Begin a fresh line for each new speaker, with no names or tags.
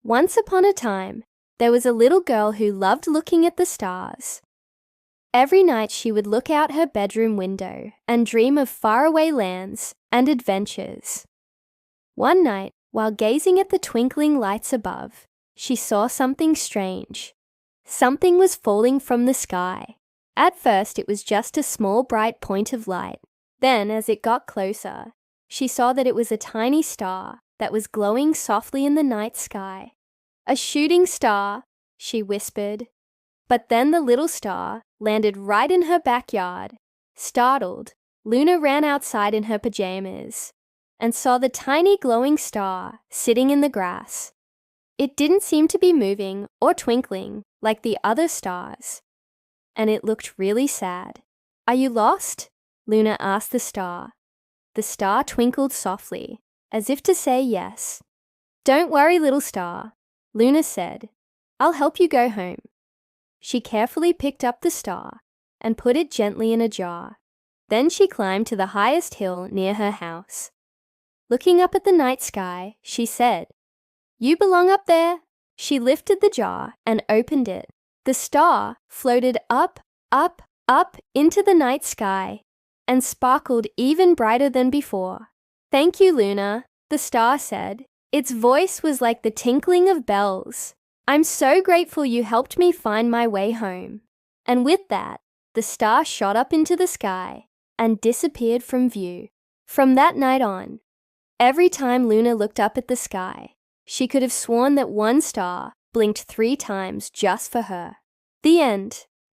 Once upon a time, there was a little girl who loved looking at the stars. Every night she would look out her bedroom window and dream of faraway lands and adventures. One night, while gazing at the twinkling lights above, she saw something strange. Something was falling from the sky. At first, it was just a small bright point of light. Then, as it got closer, she saw that it was a tiny star that was glowing softly in the night sky. "A shooting star," she whispered. But then the little star landed right in her backyard. Startled, Luna ran outside in her pajamas and saw the tiny glowing star sitting in the grass. It didn't seem to be moving or twinkling like the other stars, and it looked really sad. "Are you lost?" Luna asked the star. The star twinkled softly, as if to say yes. "Don't worry, little star," Luna said. "I'll help you go home." She carefully picked up the star and put it gently in a jar. Then she climbed to the highest hill near her house. Looking up at the night sky, she said, "You belong up there." She lifted the jar and opened it. The star floated up, up, up into the night sky and sparkled even brighter than before. "Thank you, Luna," the star said. Its voice was like the tinkling of bells. "I'm so grateful you helped me find my way home." And with that, the star shot up into the sky and disappeared from view. From that night on, every time Luna looked up at the sky, she could have sworn that one star blinked 3 times just for her. The end.